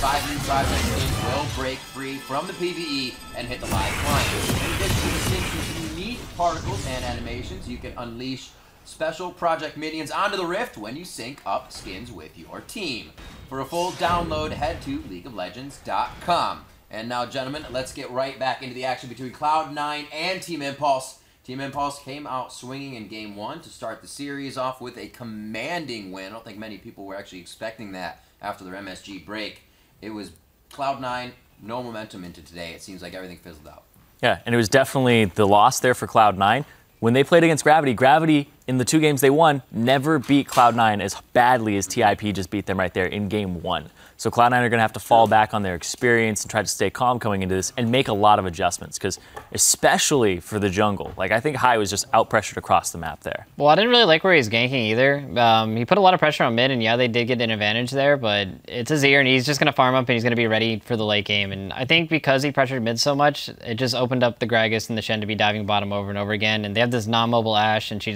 5 new project skins will break free from the PvE and hit the live client. In addition to the skins' unique particles and animations, you can unleash special project minions onto the Rift when you sync up skins with your team. For a full download, head to LeagueOfLegends.com. And now, gentlemen, let's get right back into the action between Cloud9 and Team Impulse. Team Impulse came out swinging in Game 1 to start the series off with a commanding win. I don't think many people were actually expecting that after their MSG break. It was Cloud9, no momentum into today. It seems like everything fizzled out. Yeah, and it was definitely the loss there for Cloud9. When they played against Gravity, Gravity, in the 2 games they won, never beat Cloud9 as badly as TIP just beat them right there in Game 1. So Cloud9 are going to have to fall back on their experience and try to stay calm coming into this and make a lot of adjustments, because especially for the jungle, like I think Hai was just out-pressured across the map there. Well, I didn't really like where he's ganking either. He put a lot of pressure on mid, and yeah, they did get an advantage there, but it's Azir, and he's just going to farm up, and he's going to be ready for the late game. And I think because he pressured mid so much, it just opened up the Gragas and the Shen to be diving bottom over and over again, and they have this non-mobile Ashe, and she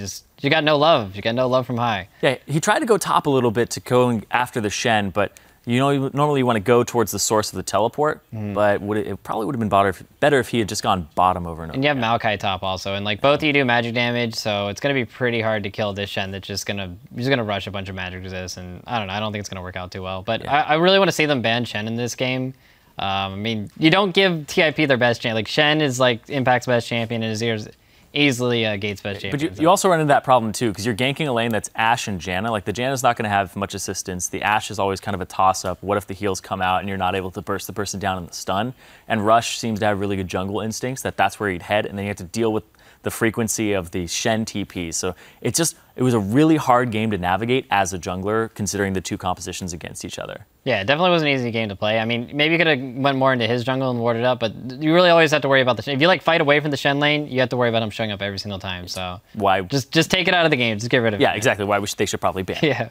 got no love. She got no love from Hai. Yeah, he tried to go top a little bit to go after the Shen, but you know, normally you want to go towards the source of the teleport, but it probably would have been better if he had just gone bottom over and over. And you have Maokai top also, and like both of you do magic damage, so it's going to be pretty hard to kill this Shen that's just going to rush a bunch of magic resist, and I don't know, I don't think it's going to work out too well. But yeah. I really want to see them ban Shen in this game. I mean, you don't give TIP their best champion. Like Shen is like Impact's best champion, and Azir's easily Gate's best champion. But you also run into that problem too, because you're ganking a lane that's Ashe and Janna. Like the Janna's not going to have much assistance. The Ashe is always kind of a toss-up. What if the heals come out and you're not able to burst the person down in the stun? And Rush seems to have really good jungle instincts, that's where he'd head, and then you have to deal with the frequency of the Shen TP. So it was a really hard game to navigate as a jungler, considering the 2 compositions against each other. Yeah, it definitely was an easy game to play. I mean, maybe you could have went more into his jungle and warded up, but you really always have to worry about the Shen. If you like fight away from the Shen lane, you have to worry about him showing up every single time. So why? Just take it out of the game. Just get rid of it. Yeah, exactly. Why they should probably ban. Yeah.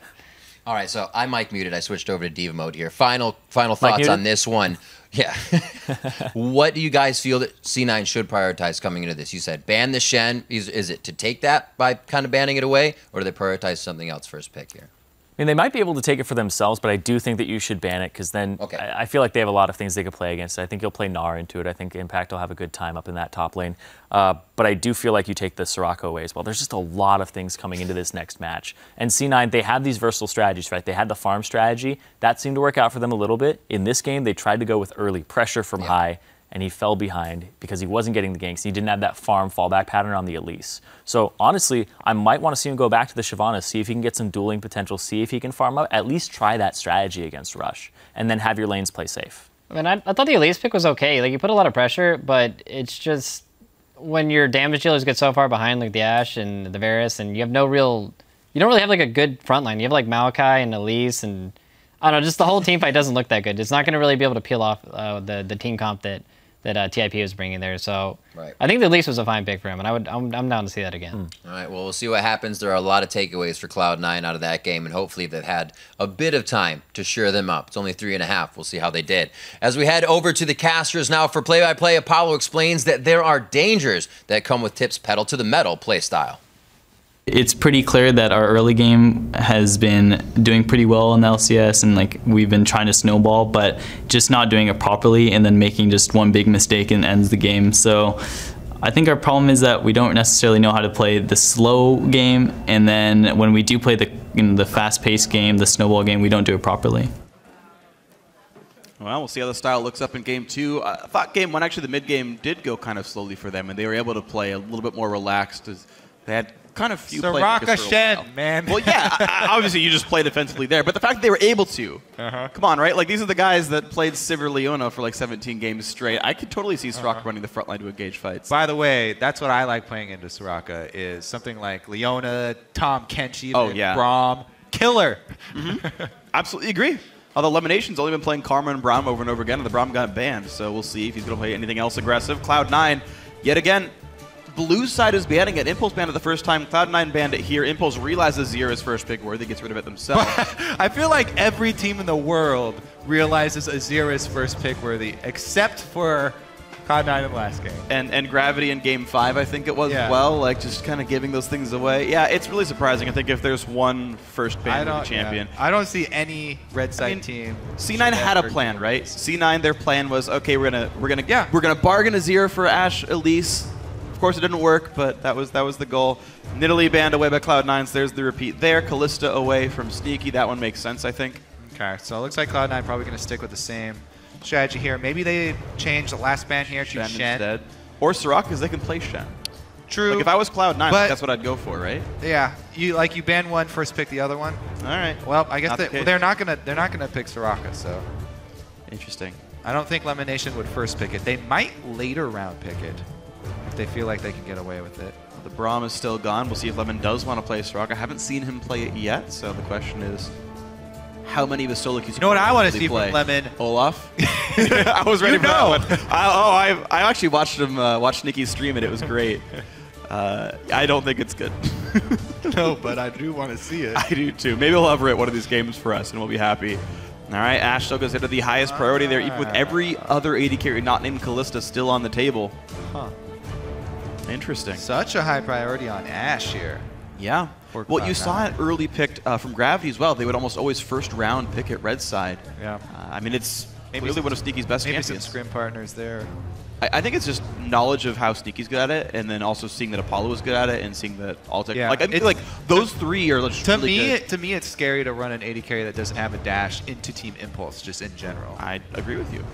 All right, so I mic muted. I switched over to Diva mode here. Final thoughts on this one. Yeah. What do you guys feel that C9 should prioritize coming into this? You said ban the Shen. Is it to take that by kind of banning it away, or do they prioritize something else first pick here? I mean, they might be able to take it for themselves, but I do think that you should ban it, because then I feel like they have a lot of things they could play against. I think you'll play Gnar into it. I think Impact will have a good time up in that top lane. But I do feel like you take the Soraka away as well. There's just a lot of things coming into this next match. And C9, they have these versatile strategies, right? They had the farm strategy. That seemed to work out for them a little bit. In this game, they tried to go with early pressure from Hai, and he fell behind because he wasn't getting the ganks. He didn't have that farm fallback pattern on the Elise. So honestly, I might want to see him go back to the Shyvana, see if he can get some dueling potential, see if he can farm up, at least try that strategy against Rush, and then have your lanes play safe. I mean, I thought the Elise pick was okay. Like, you put a lot of pressure, but it's just when your damage dealers get so far behind, like the Ashe and the Varus, and you have you don't really have like a good front line. You have like Maokai and Elise, and I don't know, just the whole team fight doesn't look that good. It's not going to really be able to peel off the team comp that TIP was bringing there. So I think the Elise was a fine pick for him, and I'm down to see that again. All right, well, we'll see what happens. There are a lot of takeaways for Cloud9 out of that game, and hopefully they've had a bit of time to shore them up. It's only 3.5. We'll see how they did. As we head over to the casters now for play-by-play, Apollo explains that there are dangers that come with Tip's pedal to the metal play style. It's pretty clear that our early game has been doing pretty well in the LCS, and like we've been trying to snowball, but just not doing it properly, and then making just one big mistake and ends the game. So I think our problem is that we don't necessarily know how to play the slow game, and then when we do play the fast-paced game, the snowball game, we don't do it properly. Well, we'll see how the style looks up in Game 2. I thought Game 1, actually the mid-game did go kind of slowly for them, and they were able to play a little bit more relaxed, as they had kind of few Soraka Shen, man. Well, yeah, obviously you just play defensively there, but the fact that they were able to, come on, right? Like, these are the guys that played Sivir Leona for like 17 games straight. I could totally see Soraka running the front line to engage fights. By the way, that's what I like playing into Soraka, is something like Leona, Tom Kenshi, Braum, killer. Absolutely agree. Although Lemonation's only been playing Karma and Braum over and over again, and the Braum got banned, so we'll see if he's going to play anything else aggressive. Cloud9, yet again, Blue side is banning it. Impulse banned it the first time. Cloud9 banned it here. Impulse realizes Azir first pick worthy, gets rid of it themselves. I feel like every team in the world realizes Azir is first pick worthy, except for Cloud9 in the last game. And Gravity in Game 5, I think it was as well, like just kind of giving those things away. Yeah, it's really surprising. I think if there's one first ban champion. I don't see any red side team. C9 had a plan, right? C9, their plan was, okay, we're gonna bargain a 0 for Ashe Elise. Of course, it didn't work, but that was the goal. Nidalee banned away by Cloud9, so there's the repeat there. Callista away from Sneaky. That one makes sense, I think. Okay, so it looks like Cloud9 probably going to stick with the same strategy here. Maybe they change the last ban here to Shen instead. Or Soraka, because they can play Shen. True. Like if I was Cloud9, that's what I'd go for, right? Yeah, you ban one, first pick the other one. All right. Well, I guess they're not gonna pick Soraka, so. Interesting. I don't think Lemonation would first pick it. They might later round pick it if they feel like they can get away with it. The Braum is still gone. We'll see if Lemon does want to play Soraka. I haven't seen him play it yet, so the question is, how many of his solo queues? You know what I want to see from Lemon? Olaf. I was ready for that one. I actually watched him watch Nikki stream it. It was great. I don't think it's good. No, but I do want to see it. I do too. Maybe he'll hover it one of these games for us, and we'll be happy. All right, Ashe still goes into the highest priority there, even with every other AD carry not named Callista still on the table. Huh. Interesting. Such a high priority on Ashe here. Yeah. Well, you saw it early picked from Gravity as well. They would almost always first round pick it red side. Yeah. I mean, it's really one of Sneaky's best champions. Maybe some scrim partners there. I think it's just knowledge of how Sneaky's good at it, and then also seeing that Apollo is good at it, and seeing that Altec. Yeah, like I think like those three are just really good. To me, it's scary to run an AD carry that doesn't have a dash into Team Impulse, just in general. I agree with you.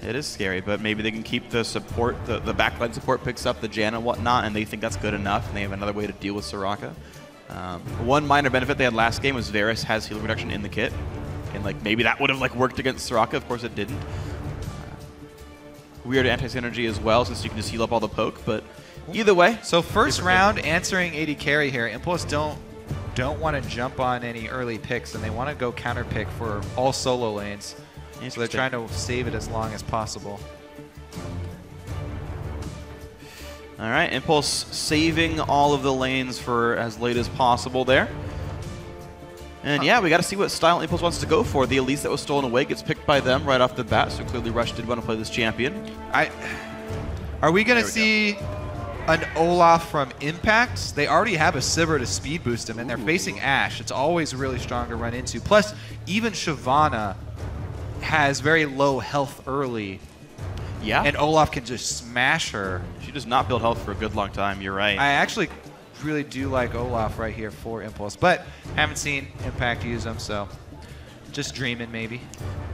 It is scary, but maybe they can keep the support, the backline support picks up the Jan and whatnot, and they think that's good enough, and they have another way to deal with Soraka. One minor benefit they had last game was Varus has healing reduction in the kit, and like maybe that would have like worked against Soraka. Of course, it didn't. Weird anti-synergy as well, since you can just heal up all the poke, but either way. So first round answering AD carry here. Impulse don't want to jump on any early picks, and they want to go counter pick for all solo lanes. So they're trying to save it as long as possible. All right, Impulse saving all of the lanes for as late as possible there. And yeah, we got to see what style Impulse wants to go for. The Elise that was stolen away gets picked by them right off the bat, so clearly Rush did want to play this champion. Are we going to see an Olaf from Impact? They already have a Sivir to speed boost him, and they're facing Ashe. It's always really strong to run into. Plus, even Shyvana has very low health early. Yeah. And Olaf can just smash her. She does not build health for a good long time, you're right. I actually really do like Olaf right here for Impulse, but haven't seen Impact use him, so just dreaming maybe.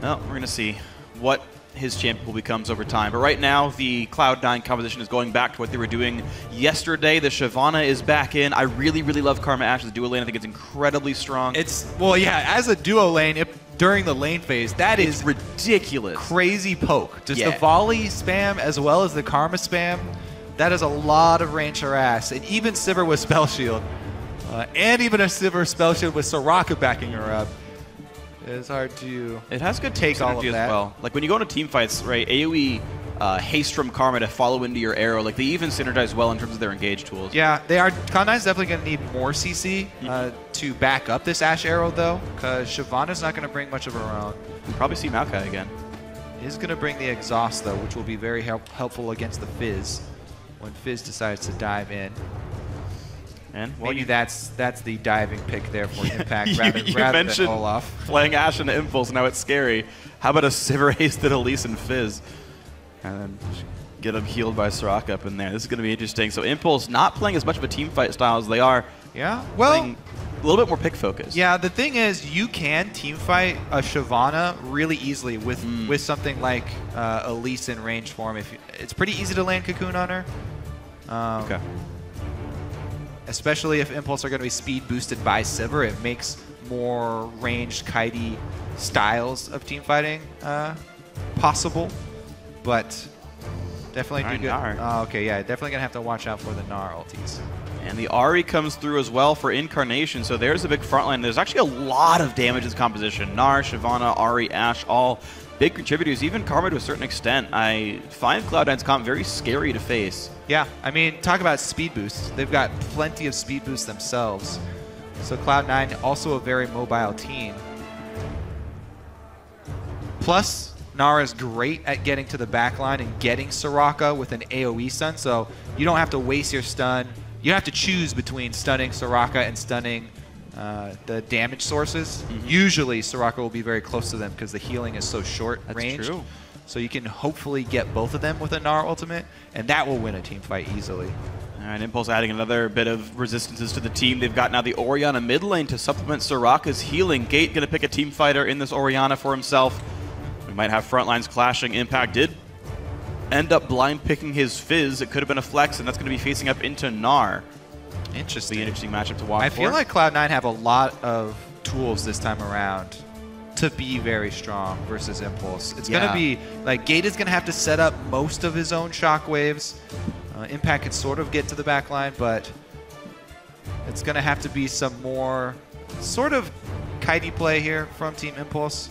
Well, we're going to see what his champion pool becomes over time. But right now, the Cloud9 composition is going back to what they were doing yesterday. The Shyvana is back in. I really, really love Karma Ashe as a duo lane. I think it's incredibly strong. Well, yeah, as a duo lane, during the lane phase, that is ridiculous. Crazy poke. Just the volley spam as well as the Karma spam. That is a lot of range harass. And even Sivir with Spell Shield. And even a Sivir Spell Shield with Soraka backing her up. It's hard to It has good take all of that. as well. Like when you go into team fights, right, AoE haste from Karma to follow into your arrow. Like they even synergize well in terms of their engage tools. Yeah, they are. Cloud9's definitely going to need more CC to back up this Ashe arrow though, because Shyvana's not going to bring much of her own. We'll probably see Maokai again. Is going to bring the exhaust though, which will be very helpful against the Fizz when Fizz decides to dive in. And maybe that's the diving pick there for Impact rather than Olaf. Playing Ashe into Impulse, now it's scary. How about a Sivir hasted Elise and Fizz? And then get him healed by Soraka up in there. This is going to be interesting. So Impulse not playing as much of a team fight style as they are. Yeah, well, a little bit more pick focused. Yeah, the thing is, you can team fight a Shyvana really easily with something like Elise in range form. It's pretty easy to land Cocoon on her. Okay. Especially if Impulse are going to be speed boosted by Sivir, it makes more ranged kitey styles of team fighting possible. But definitely do good. Okay, yeah, definitely gonna have to watch out for the Gnar ultis. And the Ahri comes through as well for Incarnation, so there's a big front line. There's actually a lot of damage in this composition. Gnar, Shyvana, Ahri, Ashe, all big contributors, even Karma to a certain extent. I find Cloud9's comp very scary to face. Yeah, I mean, talk about speed boosts. They've got plenty of speed boosts themselves. So Cloud9, also a very mobile team. Plus, Nara's great at getting to the backline and getting Soraka with an AoE stun, so you don't have to waste your stun. You have to choose between stunning Soraka and stunning the damage sources. Usually Soraka will be very close to them because the healing is so short range. That's true. So you can hopefully get both of them with a Nara ultimate, and that will win a team fight easily. All right, Impulse adding another bit of resistances to the team. They've got now the Orianna mid lane to supplement Soraka's healing. Gate going to pick a team fighter in this Orianna for himself. We might have front lines clashing. Impact did end up blind picking his Fizz. It could have been a flex, and that's going to be facing up into Gnar. Interesting. Be an interesting matchup to watch. I feel like Cloud9 have a lot of tools this time around to be very strong versus Impulse. It's going to be, like, Gate is going to have to set up most of his own shockwaves. Impact can sort of get to the back line, but it's going to have to be some more sort of kitey play here from Team Impulse.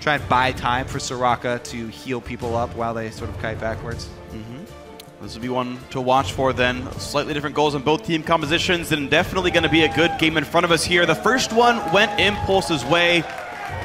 Try and buy time for Soraka to heal people up while they sort of kite backwards. This will be one to watch for then. Slightly different goals in both team compositions, and definitely going to be a good game in front of us here. The first one went Impulse's way.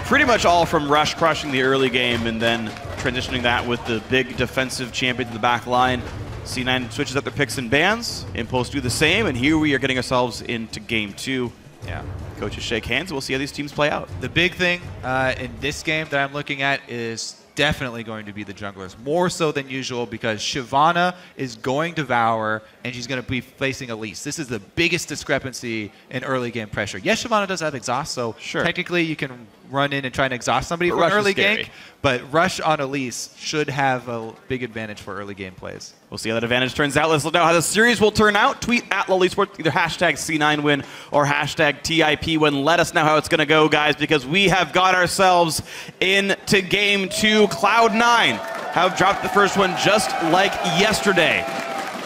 Pretty much all from Rush crushing the early game and then transitioning that with the big defensive champion to the back line. C9 switches up their picks and bans. Impulse do the same, and here we are getting ourselves into game 2. Yeah. Coaches shake hands. We'll see how these teams play out. The big thing in this game that I'm looking at is definitely going to be the junglers, more so than usual, because Shyvana is going to Devour, and she's going to be facing Elise. This is the biggest discrepancy in early game pressure. Yes, Shyvana does have exhaust, so technically you can run in and try and exhaust somebody for an early gank, but Rush on Elise should have a big advantage for early game plays. We'll see how that advantage turns out. Let's look now how the series will turn out. Tweet at LoL Esports, either hashtag C9win or hashtag TIPwin. Let us know how it's going to go, guys, because we have got ourselves into game 2. Cloud9 have dropped the first one just like yesterday.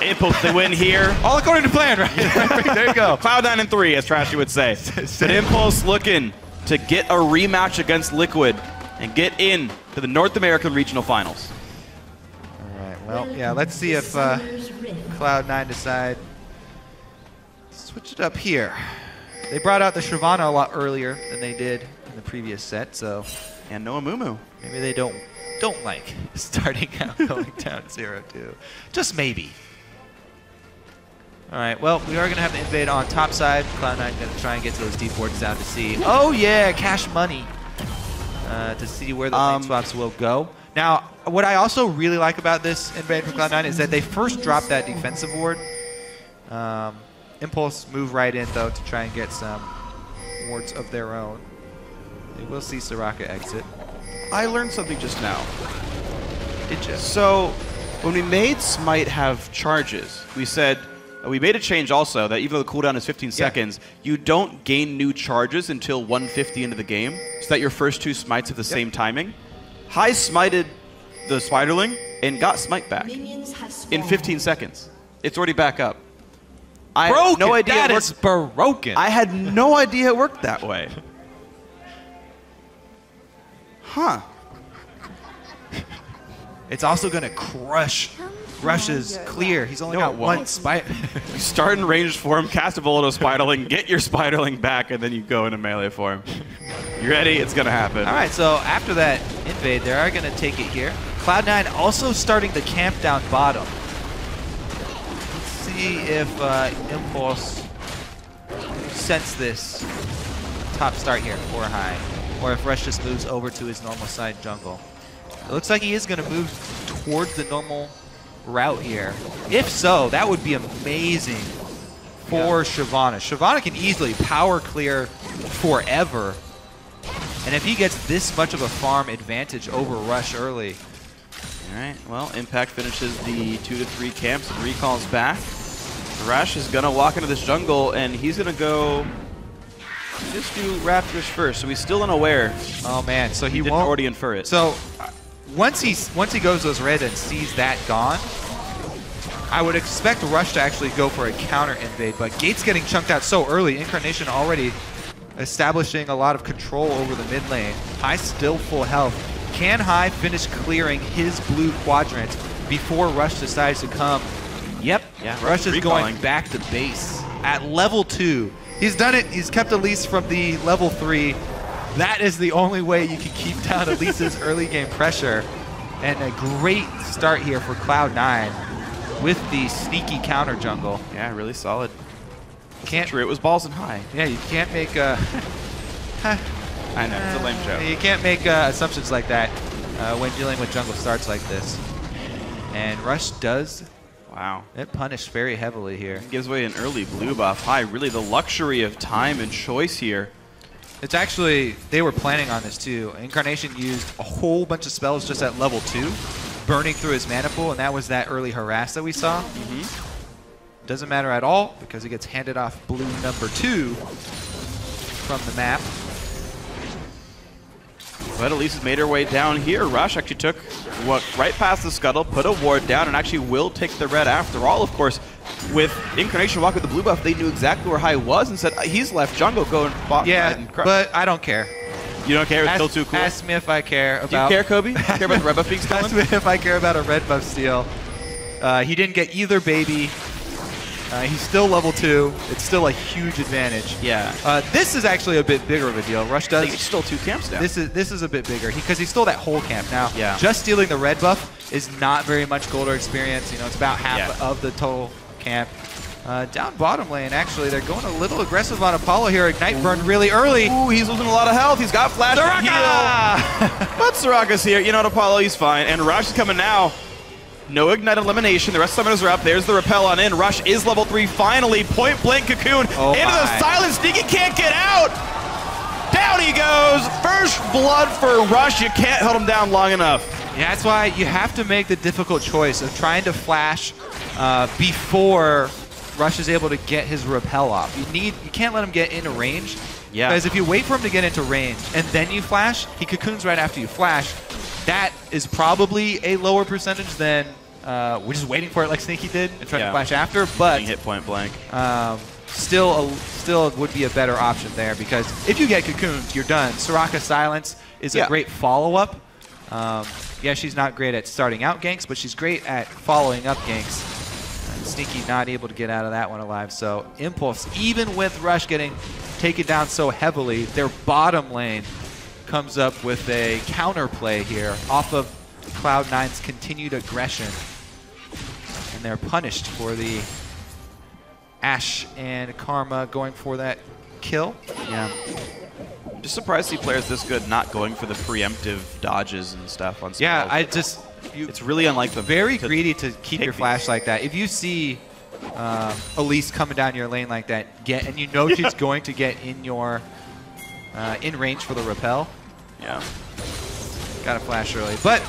Impulse to win here. All according to plan, right? There you go. Cloud9 in 3, as Trashy would say. But Impulse looking to get a rematch against Liquid and get in to the North American Regional Finals. All right, well, yeah, let's see if Cloud9 decide to switch it up here. They brought out the Shyvana a lot earlier than they did in the previous set, so... And no Amumu. Maybe they don't like starting out going down 0-2. Just maybe. All right, well, we are going to have the invade on top side. Cloud9 going to try and get to those deep wards down to see. Oh, yeah, cash money to see where the lane swaps will go. Now, what I also really like about this invade from Cloud9 is that they first dropped that defensive ward. Impulse move right in, though, to try and get some wards of their own. They will see Soraka exit. I learned something just now. Did you? So, when we made Smite have charges, we said... We made a change also that even though the cooldown is 15 seconds, you don't gain new charges until 150 into the game, so that your first 2 smites have the same timing. High smited the Spiderling and got smite back in 15 seconds. It's already back up. I had no idea that is broken. I had no idea it worked that way. Huh. It's also going to crush Rush's clear. He's only got one spite. You start in ranged form, cast a bullet of Spiderling, get your Spiderling back, and then you go into melee form. You ready? It's going to happen. All right, so after that invade, they are going to take it here. Cloud9 also starting the camp down bottom. Let's see if Impulse sense this top start here for high, or if Rush just moves over to his normal side jungle. It looks like he is going to move towards the normal route here. If so, that would be amazing for Shyvana. Shyvana can easily power clear forever. And if he gets this much of a farm advantage over Rush early. All right, well, Impact finishes the 2 to 3 camps and recalls back. Rush is going to walk into this jungle, and he's going to go just do Raptors first, so he's still unaware. Oh, man, so he didn't won't already infer it. So once he goes those red and sees that gone, I would expect Rush to actually go for a counter invade, but Gate's getting chunked out so early. Incarnation already establishing a lot of control over the mid lane. High still full health. Can High finish clearing his blue quadrant before Rush decides to come? Yep, Rush is going back to base at level 2. He's done it. He's kept Elise from the level 3 That is the only way you can keep down Elise's early game pressure. And a great start here for Cloud9 with the sneaky counter jungle. Yeah, really solid. Can't True, it was balls and high. Yeah, you can't make I know, it's a lame joke. You can't make assumptions like that when dealing with jungle starts like this. And Rush does get punished very heavily here. Gives away an early blue buff. High, really the luxury of time and choice here. It's actually, they were planning on this too. Incarnation used a whole bunch of spells just at level 2, burning through his mana pool, and that was that early harass that we saw. Doesn't matter at all because he gets handed off blue number 2 from the map. But Elise has made her way down here. Rush actually took right past the scuttle, put a ward down, and actually will take the red after all. Of course, with Incarnation walking with the blue buff, they knew exactly where High was and said, he's left jungle, go and bot. Yeah, and crush. but I don't care. You don't care? It's still too cool? Ask me if I care about... Do you care, Kobe? Care about the red buff being stolen? Ask me if I care about a red buff steal. He didn't get either baby. He's still level 2. It's still a huge advantage. Yeah. This is actually a bit bigger of a deal. Rush does. He stole 2 camps now. This is a bit bigger because he stole that whole camp. Now, Yeah. just stealing the red buff is not very much gold or experience. You know, it's about half of the total camp. Down bottom lane, actually, they're going a little aggressive on Apollo here. Ignite burn really early. Ooh, he's losing a lot of health. He's got flash and heal. But Soraka's here. You know what, Apollo, he's fine. And Rush is coming now. No Ignite elimination. The rest of summoners are up. There's the repel on in. Rush is level 3 finally. Point blank cocoon into the silent sneak. He can't get out. Down he goes. First blood for Rush. You can't hold him down long enough. Yeah, that's why you have to make the difficult choice of trying to flash before Rush is able to get his repel off. You can't let him get into range. Yeah. Because if you wait for him to get into range and then you flash, he cocoons right after you flash. That is probably a lower percentage than we're just waiting for it like Sneaky did and trying to flash after, but hit point blank. Still would be a better option there because if you get cocooned, you're done. Soraka Silence is a great follow-up. Yeah, she's not great at starting out ganks, but she's great at following up ganks. And Sneaky not able to get out of that one alive. So Impulse, even with Rush getting taken down so heavily, their bottom lane comes up with a counterplay here off of Cloud9's continued aggression. And they're punished for the Ashe and Karma going for that kill. Yeah. I'm just surprised to see players this good not going for the preemptive dodges and stuff on spells. Yeah, it's really unlike them. Very greedy to keep your flash like that. If you see Elise coming down your lane like that, and you know she's going to get in your in range for the repel. Yeah. Gotta flash early. But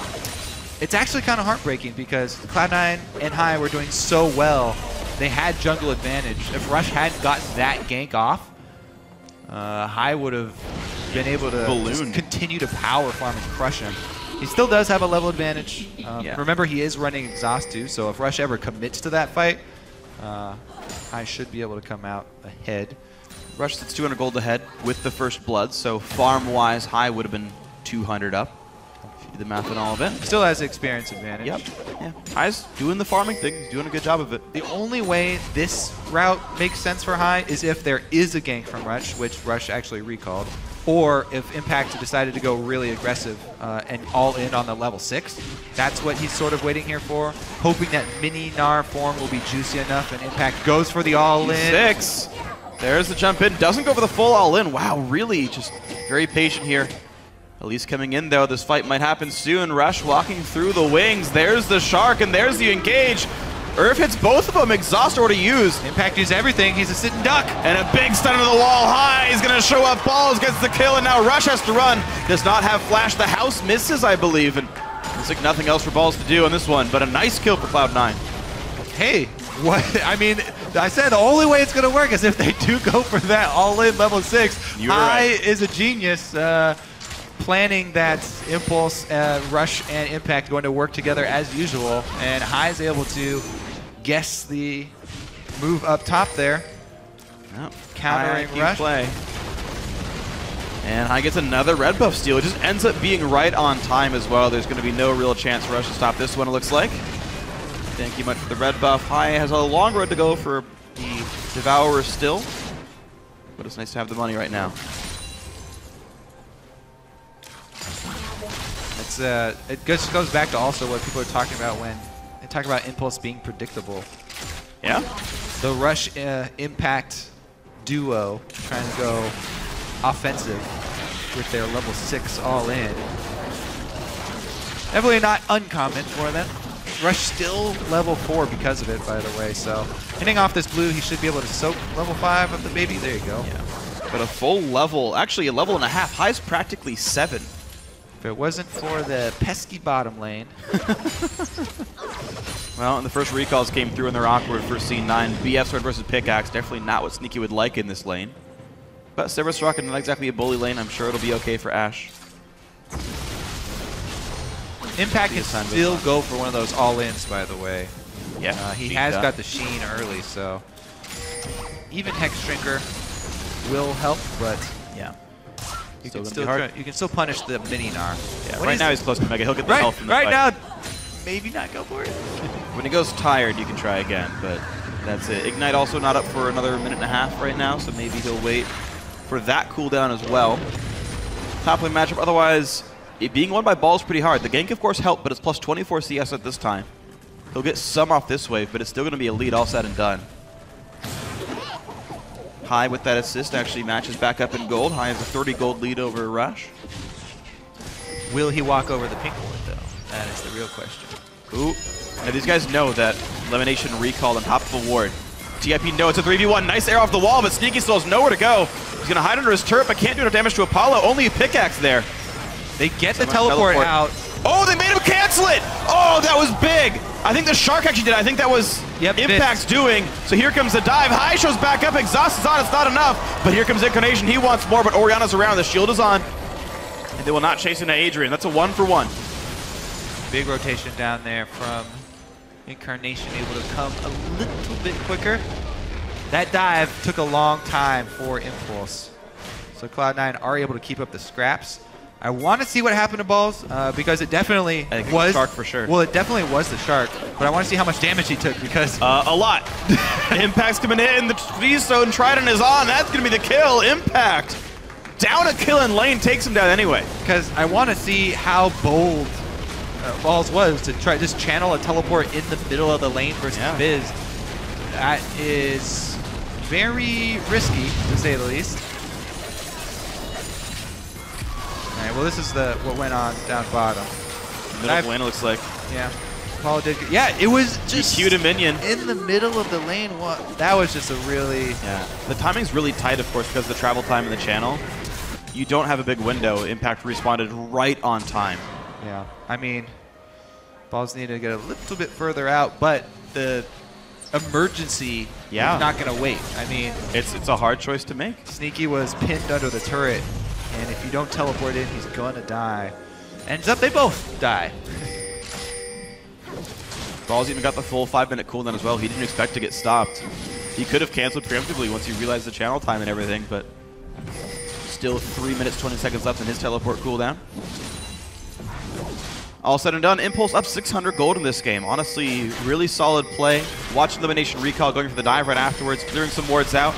it's actually kind of heartbreaking because Cloud9 and High were doing so well. They had jungle advantage. If Rush hadn't gotten that gank off, High would have been able to just continue to power farm and crush him. He still does have a level advantage. Remember, he is running Exhaust too, so if Rush ever commits to that fight, High should be able to come out ahead. Rush sits 200 gold ahead with the first blood, so farm-wise, High would have been 200 up. Do the math and all of it. Still has the experience advantage. Yep. Yeah. High's doing the farming thing. He's doing a good job of it. The only way this route makes sense for High is if there is a gank from Rush, which Rush actually recalled, or if Impact decided to go really aggressive and all in on the level 6. That's what he's sort of waiting here for, hoping that mini Gnar form will be juicy enough and Impact goes for the all-in. 6. There's the jump in. Doesn't go for the full all-in. Wow, really just very patient here. Elise coming in, though. This fight might happen soon. Rush walking through the wings. There's the Shark, and there's the engage. Urf hits both of them. Exhaust order used. Impact used everything. He's a sitting duck. And a big stun into the wall. High. He's going to show up. Balls gets the kill, and now Rush has to run. Does not have flash. The house misses, I believe. And looks like nothing else for Balls to do on this one, but a nice kill for Cloud9. Hey, what? I mean, I said the only way it's going to work is if they do go for that all-in level 6. High is a genius. Planning that Impulse, Rush, and Impact going to work together as usual, and High is able to guess the move up top there. Yep. Countering Rush. Play. And High gets another red buff steal. It just ends up being right on time as well. There's going to be no real chance for Rush to stop this one, it looks like. Thank you much for the red buff. High has a long road to go for the Devourer still, but it's nice to have the money right now. it just goes back to also what people are talking about when they talk about Impulse being predictable. Yeah. The Rush Impact duo trying to go offensive with their level 6 all in. Definitely not uncommon for them. Rush still level 4 because of it, by the way. So hitting off this blue, he should be able to soak level 5 of the baby. There you go. Yeah. But a full level, actually a level and a half. High's practically 7. If it wasn't for the pesky bottom lane. Well, and the first recalls came through and they're awkward for C9. BF sword versus pickaxe, definitely not what Sneaky would like in this lane. But Cerberus Rocket, not exactly a bully lane. I'm sure it'll be okay for Ashe. Impact can still go for one of those all-ins, by the way. Yeah, he has got the Sheen early, so even Hex Shrinker will help, but yeah, you can still punish the mini Gnar. Yeah, right now he's close to Mega. He'll get the health from the fight. Right now, maybe not go for it. When he goes tired, you can try again, but that's it. Ignite also not up for another minute and a half right now, so maybe he'll wait for that cooldown as well. Top lane matchup. Otherwise, it being won by Ball is pretty hard. The gank, of course, helped, but it's plus 24 CS at this time. He'll get some off this wave, but it's still going to be a lead all said and done. High with that assist actually matches back up in gold. High has a 30 gold lead over Rush. Will he walk over the pink ward, though? That is the real question. Ooh. Now these guys know that elimination recall on top of a ward. TIP know it's a 3v1. Nice air off the wall, but Sneaky still has nowhere to go. He's going to hide under his turret, but can't do enough damage to Apollo. Only a pickaxe there. They get the teleport out. Oh, they made him cancel it! Oh, that was big! I think the Shark actually did. I think that was Impact's doing. So here comes the dive. High shows back up. Exhaust is on. It's not enough. But here comes Incarnation. He wants more, but Oriana's around. The shield is on. And they will not chase into Adrian. That's a 1-for-1. Big rotation down there from Incarnation, able to come a little bit quicker. That dive took a long time for Impulse. So Cloud9 are able to keep up the scraps. I want to see what happened to Balls because it definitely was Shark for sure. Well, it definitely was the Shark, but I want to see how much damage he took because a lot. Impact's coming in. The Freeze Zone Trident is on. That's going to be the kill. Impact down a kill in lane, takes him down anyway. Because I want to see how bold Balls was to try just channel a teleport in the middle of the lane versus Biz. That is very risky, to say the least. All right, well, this is what went on down bottom. Middle of the lane, it looks like. Yeah. Apollo did. Yeah, it was just cute a minion in the middle of the lane. That was just a really. Yeah. The timing's really tight, of course, because of the travel time in the channel. You don't have a big window. Impact responded right on time. Yeah. I mean, Balls needed to get a little bit further out, but the emergency is not going to wait. I mean, it's a hard choice to make. Sneaky was pinned under the turret. And if you don't teleport in, he's gonna die. Ends up, they both die. Balls even got the full 5-minute cooldown as well. He didn't expect to get stopped. He could have canceled preemptively once he realized the channel time and everything, but still 3 minutes, 20 seconds left in his teleport cooldown. All said and done, Impulse up 600 gold in this game. Honestly, really solid play. Watch elimination recall, going for the dive right afterwards, clearing some wards out.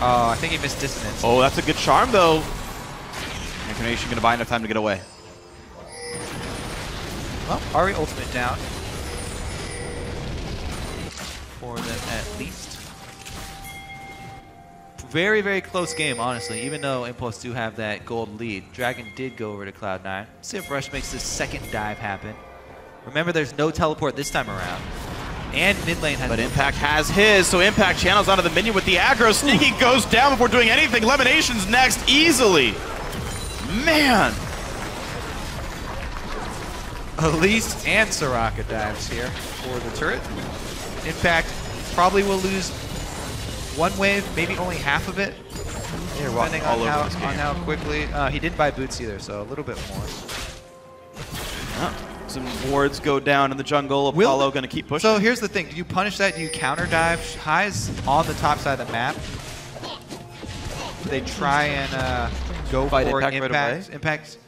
Oh, I think he missed dissonance. Oh, that's a good charm, though. Incarnation going to buy enough time to get away. Well, Ari ultimate down. For them at least. Very, very close game, honestly, even though Impulse do have that gold lead. Dragon did go over to Cloud9. Let's see if Rush makes this second dive happen. Remember, there's no teleport this time around. And mid lane has... But Impact has his, so Impact channels onto the minion with the aggro. Sneaky goes down before doing anything. Elimination's next easily. Man! Elise and Soraka dives here for the turret. Impact probably will lose one wave, maybe only half of it, depending on how quickly. He didn't buy boots either, so a little bit more. Some wards go down in the jungle. Apollo going to keep pushing. So here's the thing. Do you punish that? Do you counter dive? High's on the top side of the map. Do they try and go fight for Impact? Impact? Impact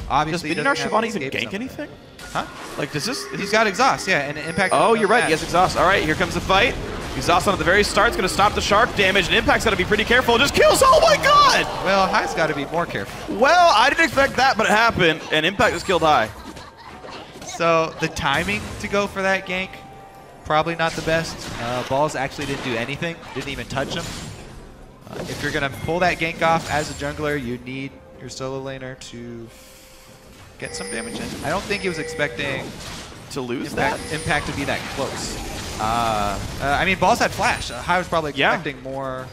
obviously does Shyvana even gank anything? Huh? Like, does this... He's got exhaust, yeah, and Impact... Oh, you're right. He has exhaust. All right, here comes the fight. Exhaust on at the very start. It's going to stop the Shark damage, and Impact's got to be pretty careful. Just kills. Oh, my God! Well, High's got to be more careful. Well, I didn't expect that, but it happened, and Impact just killed High. So the timing to go for that gank, probably not the best. Balls actually didn't do anything, didn't even touch him. If you're going to pull that gank off as a jungler, you need your solo laner to get some damage in. I don't think he was expecting to lose Impact to be that close. I mean, Balls had flash. I was probably expecting more.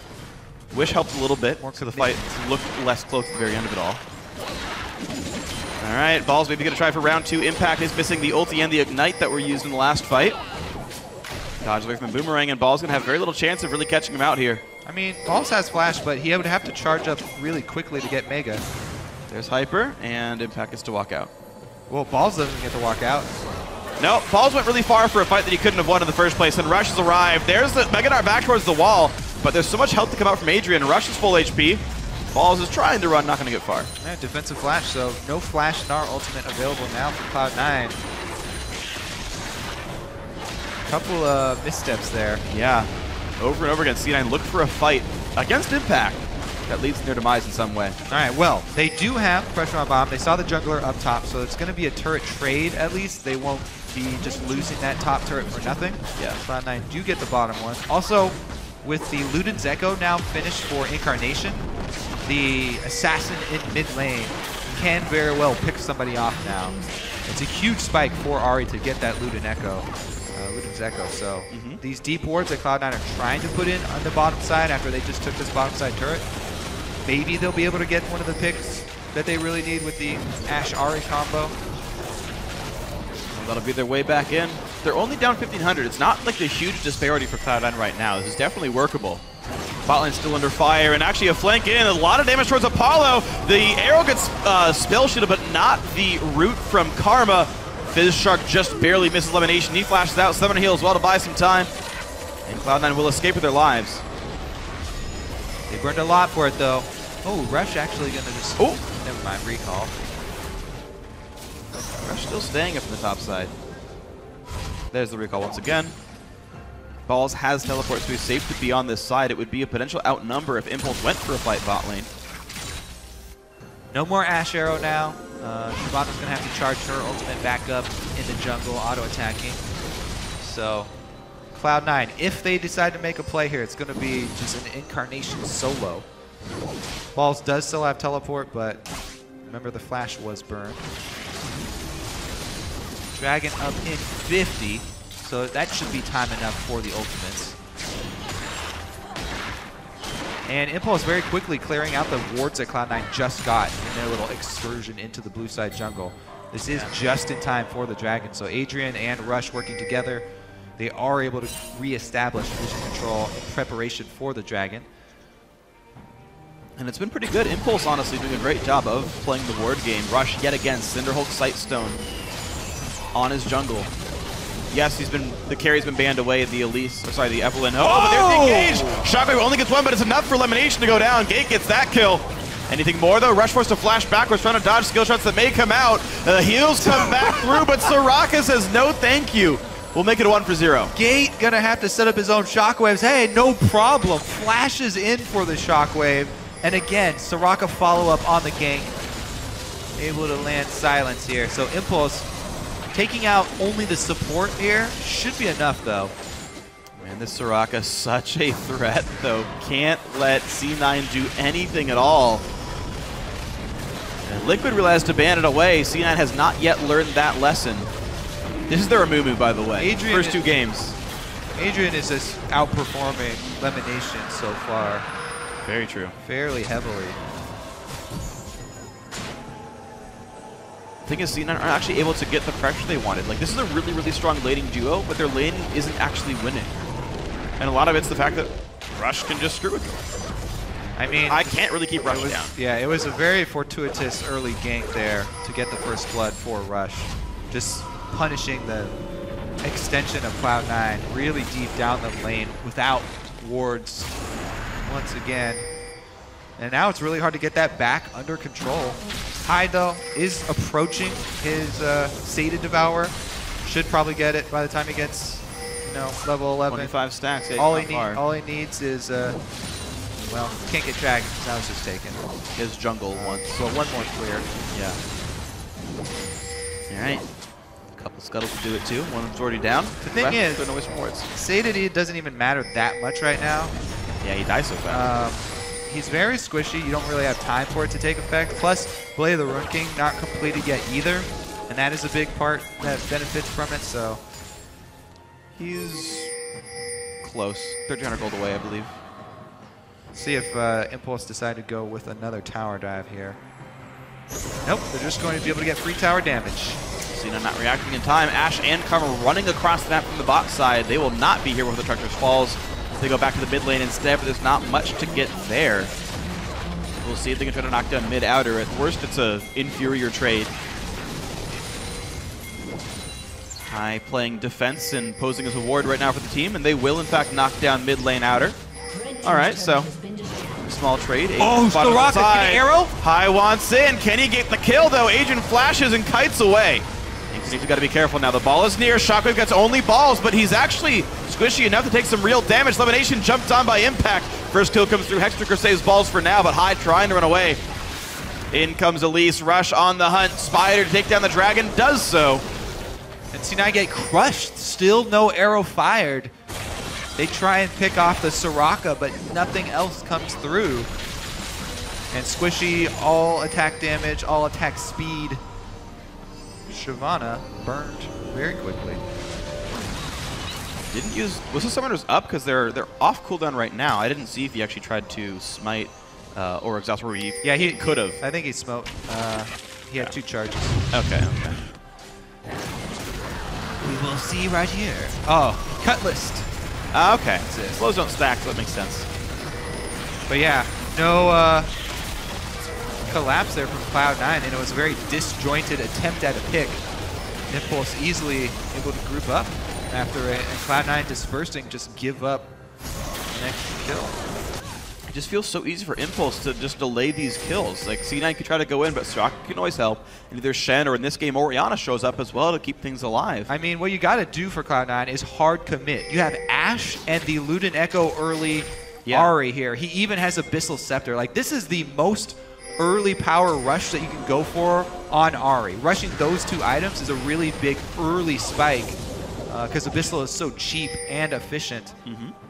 Wish helped a little bit more so the fight looked less close at the very end of it all. All right, Balls maybe going to try for round 2. Impact is missing the ulti and the ignite that were used in the last fight. Dodge away from the boomerang, and Balls going to have very little chance of really catching him out here. I mean, Balls has flash, but he would have to charge up really quickly to get Mega. There's Hyper, and Impact gets to walk out. Well, Balls doesn't get to walk out. No, Balls went really far for a fight that he couldn't have won in the first place, and Rush has arrived. There's the Mega Dart back towards the wall, but there's so much health to come out from Adrian. Rush is full HP. Balls is trying to run, not going to get far. Yeah, defensive flash, so no flash Gnar ultimate available now for Cloud9. Couple of missteps there. Yeah, over and over again, C9 looked for a fight against Impact that leads to their demise in some way. All right, well, they do have pressure on bottom. They saw the jungler up top, so it's going to be a turret trade at least. They won't be just losing that top turret for nothing. Yeah. Cloud9 do get the bottom one. Also, with the Luden's Echo now finished for Incarnation, the assassin in mid lane can very well pick somebody off now. It's a huge spike for Ahri to get that Luden's Echo. So these deep wards that Cloud9 are trying to put in on the bottom side after they just took this bottom side turret, maybe they'll be able to get one of the picks that they really need with the Ashe Ahri combo. Well, that'll be their way back in. They're only down 1,500. It's not like a huge disparity for Cloud9 right now. This is definitely workable. Botlane's still under fire, and actually a flank in. A lot of damage towards Apollo. The arrow gets spell shielded, but not the root from Karma. Fizz Shark just barely misses elimination. He flashes out, Summoner Heal as well to buy some time. And Cloud9 will escape with their lives. They burned a lot for it, though. Oh, Rush actually going to just... Oh! Never mind, recall. Rush still staying up in the top side. There's the recall once again. Balls has teleport, so he's safe to be on this side. It would be a potential outnumber if Impulse went for a fight bot lane. No more Ashe Arrow now. Shyvana's going to have to charge her ultimate back up in the jungle, auto-attacking. So, Cloud9, if they decide to make a play here, it's going to be just an Incarnation solo. Balls does still have teleport, but remember the flash was burned. Dragon up in 50, so that should be time enough for the ultimates. And Impulse very quickly clearing out the wards that Cloud9 just got in their little excursion into the blue side jungle. This is just in time for the Dragon. So Adrian and Rush working together, they are able to re-establish vision control in preparation for the Dragon. And it's been pretty good. Impulse honestly doing a great job of playing the ward game. Rush yet again, Cinderhulk Sightstone on his jungle. Yes, the carry's been banned away. The Elise, or sorry, the Evelyn. Oh, but there's the engage! Shockwave only gets one, but it's enough for elimination to go down. Gate gets that kill. Anything more though? Rush forced to flash backwards, trying to dodge skill shots that may come out. The heals come back through, but Soraka says no thank you. We'll make it a 1-for-0. Gate gonna have to set up his own shockwaves. Hey, no problem. Flashes in for the shockwave. And again, Soraka follow up on the gank. Able to land silence here. So Impulse taking out only the support here should be enough, though. Man, this Soraka such a threat, though. Can't let C9 do anything at all. And Liquid realized to ban it away. C9 has not yet learned that lesson. This is their Amumu, by the way. First 2 games. Adrian is just outperforming Lemonation so far. Very true. Fairly heavily. The thing is, C9 aren't actually able to get the pressure they wanted. Like, this is a really, really strong laning duo, but their laning isn't actually winning. And a lot of it's the fact that Rush can just screw with them. I mean, I can't really keep Rush down. Yeah, it was a very fortuitous early gank there to get the first blood for Rush. Just punishing the extension of Cloud9 really deep down the lane without wards once again. And now it's really hard to get that back under control. Hyde, though, is approaching his Sated Devourer. Should probably get it by the time he gets, level 11. 25 stacks. Yeah, all he needs is, well, can't get Dragon because that was just taken. His jungle once. So one more clear. Yeah. All right. couple scuttles to do it too. One of them's already down. The thing is, say that it doesn't even matter that much right now. Yeah, he dies so fast. He's very squishy. You don't really have time for it to take effect. Plus, Blade of the Ruin King not completed yet either, and that is a big part that benefits from it. So he's close. 1,300 gold away, I believe. See if Impulse decide to go with another tower dive here. Nope, they're just going to be able to get free tower damage. Cena not reacting in time. Ash and Karma running across the map from the bot side. They will not be here with the Treacherous Falls. They go back to the mid lane instead, but there's not much to get there. We'll see if they can try to knock down mid-outer. At worst, it's an inferior trade. High playing defense and posing as a ward right now for the team, and they will, in fact, knock down mid lane outer. All right, so small trade. Oh, Soraka, can he arrow? High wants in. Can he get the kill, though? Agent flashes and kites away. He's got to be careful now. The ball is near. Shockwave gets only balls, but he's actually squishy enough to take some real damage. Lemonation jumped on by Impact. First kill comes through. Hextreaker saves balls for now, but High trying to run away. In comes Elise. Rush on the hunt. Spider to take down the dragon. Does so. And C9 get crushed. Still no arrow fired. They try and pick off the Soraka, but nothing else comes through. And squishy, all attack damage, all attack speed. Shyvana burned very quickly. Didn't use... Was the summoners up? Because they're off cooldown right now. I didn't see if he actually tried to smite or exhaust where he... Yeah, he could have. I think he smoked. He had 2 charges. Okay. We will see right here. Oh, cut list. Okay. Slows don't stack, so that makes sense. But yeah, no collapse there from Cloud9, and it was a very disjointed attempt at a pick. Impulse easily able to group up after it, and Cloud9 dispersing, just give up an extra kill. It just feels so easy for Impulse to just delay these kills. Like, C9 can try to go in, but Soraka can always help. And either Shen or in this game, Orianna shows up as well to keep things alive. I mean, what you got to do for Cloud9 is hard commit. You have Ashe and the Luden Echo early Ahri here. He even has Abyssal Scepter. Like, this is the most early power rush that you can go for on Ahri. Rushing those 2 items is a really big early spike because Abyssal is so cheap and efficient.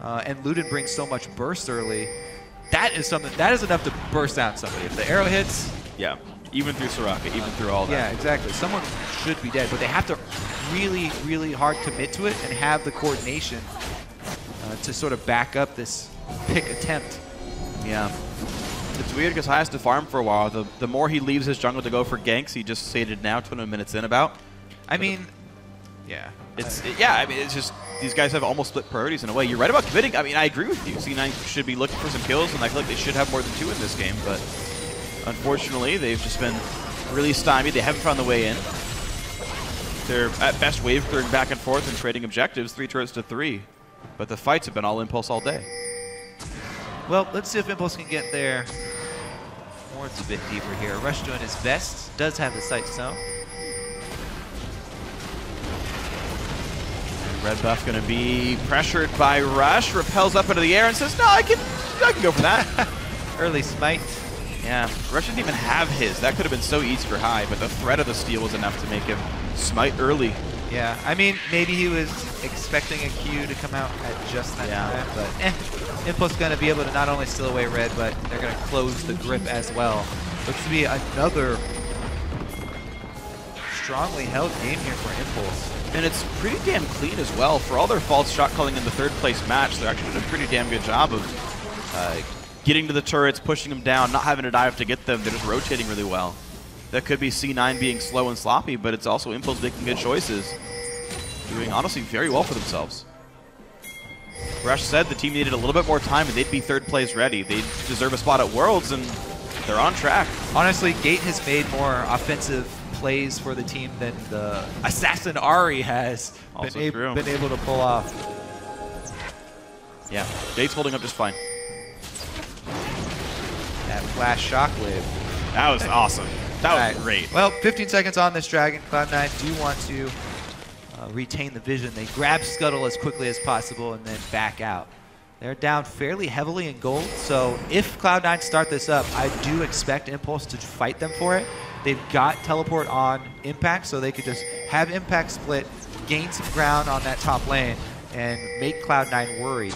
And Luden brings so much burst early. That is something, that is enough to burst down somebody. If the arrow hits... Yeah, even through Soraka, even through all that. Yeah, exactly. Someone should be dead, but they have to really, really hard commit to it and have the coordination to sort of back up this pick attempt. Yeah. It's weird because High has to farm for a while. The more he leaves his jungle to go for ganks, he just stated now, 20 minutes in about. I mean, yeah. I mean, it's just, these guys have almost split priorities in a way. You're right about committing. I mean, I agree with you. C9 should be looking for some kills, and I feel like they should have more than 2 in this game, but unfortunately, they've just been really stymied. They haven't found the way in. They're at best wave clearing back and forth and trading objectives, 3 turrets to 3. But the fights have been all Impulse all day. Well, let's see if Impulse can get there. Ward's a bit deeper here. Rush doing his best. Does have the sight zone. Red buff going to be pressured by Rush. Repels up into the air and says, no, I can go for that. Early smite. Yeah, Rush didn't even have his. That could have been so easy for High, but the threat of the steal was enough to make him smite early. Yeah, I mean, maybe he was expecting a Q to come out at just that time, but Impulse going to be able to not only steal away red, but they're going to close the grip as well. Looks to be another strongly held game here for Impulse. And it's pretty damn clean as well. For all their false shot calling in the 3rd place match, they're actually doing a pretty damn good job of getting to the turrets, pushing them down, not having to dive to get them. They're just rotating really well. That could be C9 being slow and sloppy, but it's also Impulse making good choices. Doing, honestly, very well for themselves. Rush said the team needed a little bit more time and they'd be 3rd place ready. They deserve a spot at Worlds, and they're on track. Honestly, Gate has made more offensive plays for the team than the Assassin Ahri has been able to pull off. Yeah, Gate's holding up just fine. That flash shockwave. That was awesome. That was great. Well, 15 seconds on this dragon. Cloud9 do want to retain the vision. They grab Scuttle as quickly as possible and then back out. They're down fairly heavily in gold, so if Cloud9 start this up, I do expect Impulse to fight them for it. They've got teleport on Impact, so they could just have Impact split, gain some ground on that top lane, and make Cloud9 worried.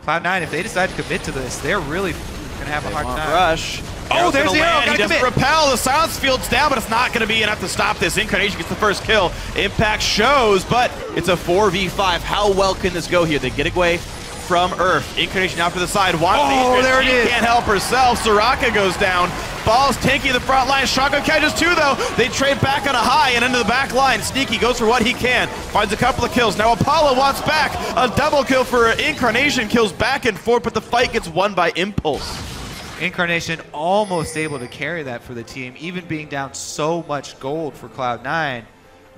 Cloud9, if they decide to commit to this, they're really going to have a hard time. Rush. Oh, there's the arrow. He doesn't repel. The silence field's down, but it's not going to be enough to stop this. Incarnation gets the first kill. Impact shows, but it's a 4v5. How well can this go here? They get away from Earth. Incarnation out to the side. Oh, there it is. Can't help herself. Soraka goes down. Ball's tanky in the front line. Shotgun catches two, though. They trade back on a high and into the back line. Sneaky goes for what he can. Finds a couple of kills. Now Apollo wants back. A double kill for Incarnation. Kills back and forth, but the fight gets won by Impulse. Incarnation almost able to carry that for the team, even being down so much gold for Cloud9.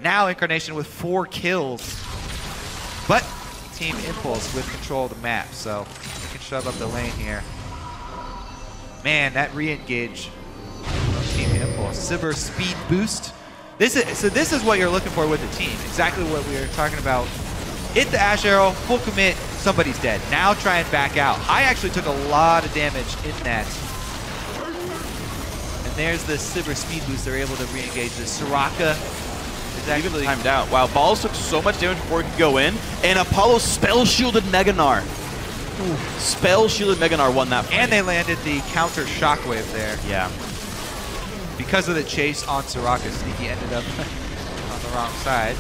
Now Incarnation with 4 kills, but Team Impulse with control of the map, so they can shove up the lane here. Man, that re-engage from Team Impulse. Sivir speed boost. This is what you're looking for with the team. Exactly what we were talking about. Hit the Ash Arrow, full commit, somebody's dead. Now try and back out. I actually took a lot of damage in that. And there's the Sivir speed boost. They're able to re-engage this. Soraka is actually timed out. Wow, Balls took so much damage before he could go in, and Apollo spell-shielded Meganar. Spell-shielded Meganar won that fight. And they landed the counter shockwave there. Yeah. Because of the chase on Soraka, Sneaky ended up on the wrong side.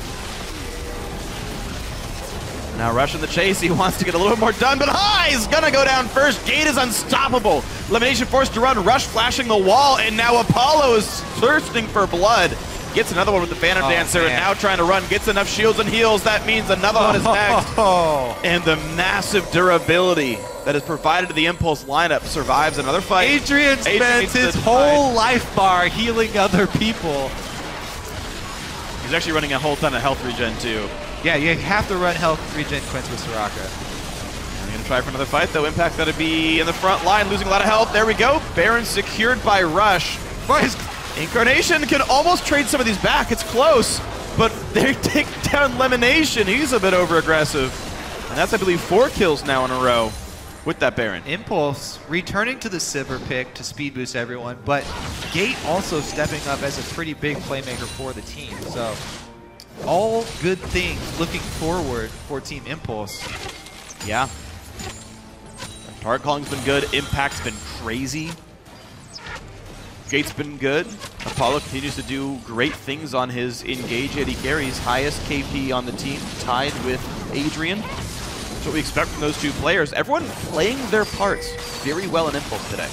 Now Rush in the chase, he wants to get a little bit more done, but High's gonna go down first. Gate is unstoppable. Elimination forced to run, Rush flashing the wall, and now Apollo is thirsting for blood. Gets another one with the Phantom Dancer, and now trying to run, gets enough shields and heals. That means another one is next. And the massive durability that is provided to the Impulse lineup survives another fight. Adrian spends his whole life bar healing other people. He's actually running a whole ton of health regen too. Yeah, you have to run health regen Quints with Soraka. I'm going to try for another fight, though. Impact's got to be in the front line, losing a lot of health. There we go. Baron secured by Rush. Incarnation can almost trade some of these back. It's close, but they take down Lemonation. He's a bit over-aggressive. And that's, I believe, 4 kills now in a row with that Baron. Impulse returning to the Sivir pick to speed boost everyone, but Gate also stepping up as a pretty big playmaker for the team. So all good things looking forward for Team Impulse. Yeah. Target calling's been good. Impact's been crazy. Gate's been good. Apollo continues to do great things on his engage. Eddie carries highest KP on the team, tied with Adrian. That's what we expect from those two players. Everyone playing their parts very well in Impulse today.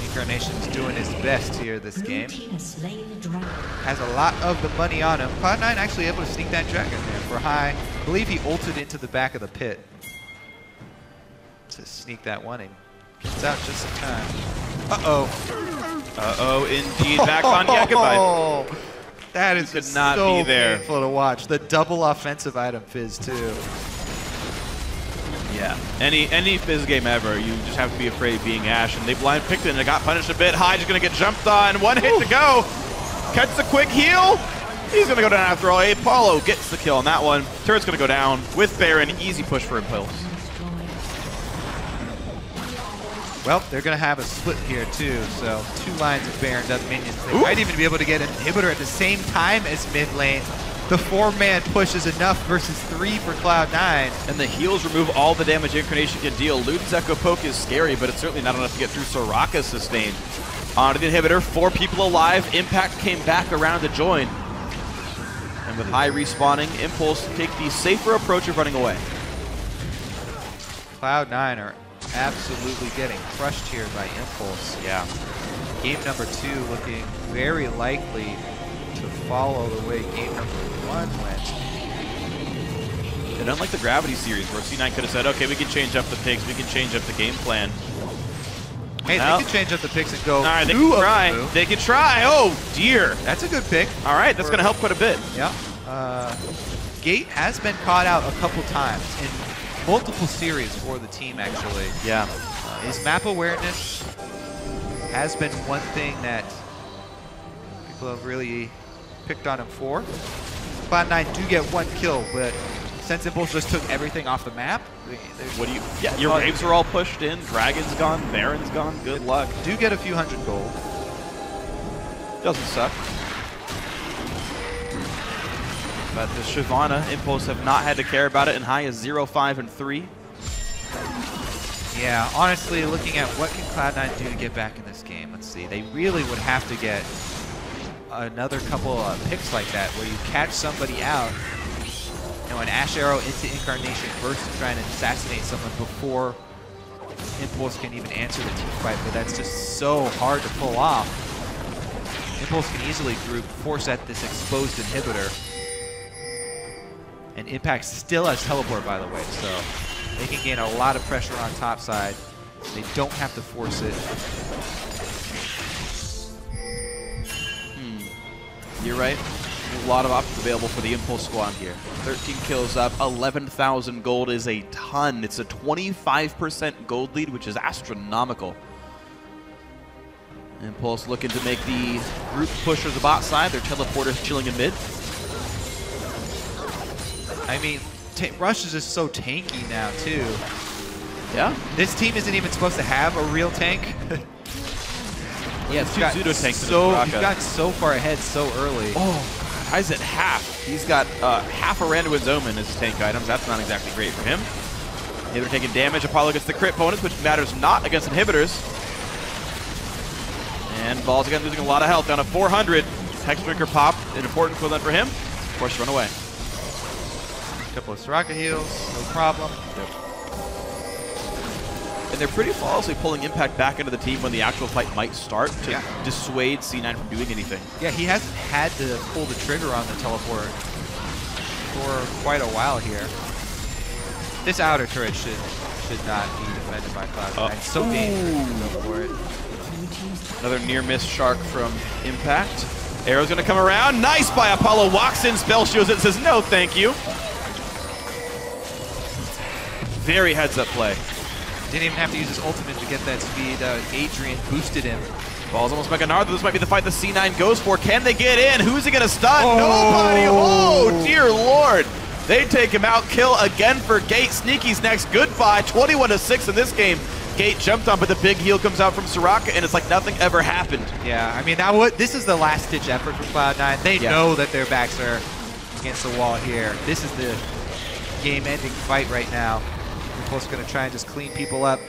Incarnation's doing his best here this game. Has a lot of the money on him. Cloud9 actually able to sneak that dragon there for high. I believe he ulted into the back of the pit to sneak that one in. Gets out just in time. Uh-oh. Uh-oh, indeed. Back on. Yeah, goodbye. That is could not so be there. painful to watch. The double offensive item fizz, too. Yeah, any Fizz game ever, you just have to be afraid of being Ashe, and they blind picked it and it got punished a bit. Hyde's gonna get jumped on, 1 hit to go. Catch the quick heal. He's gonna go down after all. Apollo gets the kill on that one. Turret's gonna go down with Baron. Easy push for Impulse. Well, they're gonna have a split here too, so 2 lines of Baron does minions. They might even be able to get an inhibitor at the same time as mid lane. The 4-man push is enough versus 3 for Cloud9. And the heals remove all the damage Incarnation can deal. Luden's Echo Poke is scary, but it's certainly not enough to get through Soraka's sustained. Onto the inhibitor, 4 people alive. Impact came back around to join. And with high respawning, Impulse take the safer approach of running away. Cloud9 are absolutely getting crushed here by Impulse. Yeah. Game number 2 looking very likely to follow the way game number 1 went. And unlike the Gravity series, where C9 could have said, okay, we can change up the picks, we can change up the game plan. Hey, they can change up the picks and go. All right, they can try. They can try. Oh, dear. That's a good pick. All right, that's going to help quite a bit. Yeah. Gate has been caught out a couple times in multiple series for the team, actually. Yeah. His map awareness has been one thing that people have really picked on him for. Cloud9 do get 1 kill, but since Impulse just took everything off the map. What do you? Yeah, your waves are all pushed in. Dragon's gone. Baron's gone. Good luck. Do get a few hundred gold. Doesn't suck. But the Shyvana Impulse have not had to care about it, and high is 0, 5, and 3. Yeah, honestly, looking at what can Cloud9 do to get back in this game, let's see. They really would have to get another couple of picks like that where you catch somebody out, you know, an Ash Arrow into Incarnation burst to try and assassinate someone before Impulse can even answer the team fight, but that's just so hard to pull off. Impulse can easily group, force at this exposed inhibitor. And Impact still has teleport, by the way, so they can gain a lot of pressure on top side. They don't have to force it. You're right. A lot of options available for the Impulse squad here. 13 kills up, 11,000 gold is a ton. It's a 25% gold lead, which is astronomical. Impulse looking to make the group push to the bot side. Their teleporters chilling in mid. I mean, Rush is just so tanky now, too. Yeah? This team isn't even supposed to have a real tank. Yeah, it's two pseudo tanks. He's gotten so far ahead so early. Oh, High's at half. He's got half a Randuin's Omen as his tank items. That's not exactly great for him. Inhibitor taking damage. Apollo gets the crit bonus, which matters not against inhibitors. And Ball's again losing a lot of health, down to 400. Hex Drinker pop, an important equivalent for him. Of course, run away. A couple of Soraka heals, no problem. Yep. And they're pretty flawlessly pulling Impact back into the team when the actual fight might start to dissuade C9 from doing anything. Yeah, he hasn't had to pull the trigger on the teleport for quite a while here. This outer turret should not be defended by Cloud9. It's so dangerous to go for it. Another near miss shark from Impact. Arrow's gonna come around. Nice by Apollo. Walks in, spell shields it, says no thank you. Very heads up play. Didn't even have to use his ultimate to get that speed. Adrian boosted him. Ball's almost back on Arthur. This might be the fight the C9 goes for. Can they get in? Who's he gonna stun? Nobody. Oh, dear Lord. They take him out. Kill again for Gate. Sneaky's next. Goodbye. 21-6 in this game. Gate jumped on, but the big heal comes out from Soraka, and it's like nothing ever happened. Yeah, I mean, this is the last-ditch effort for Cloud9. They know that their backs are against the wall here. This is the game-ending fight right now. Impulse going to try and just clean people up.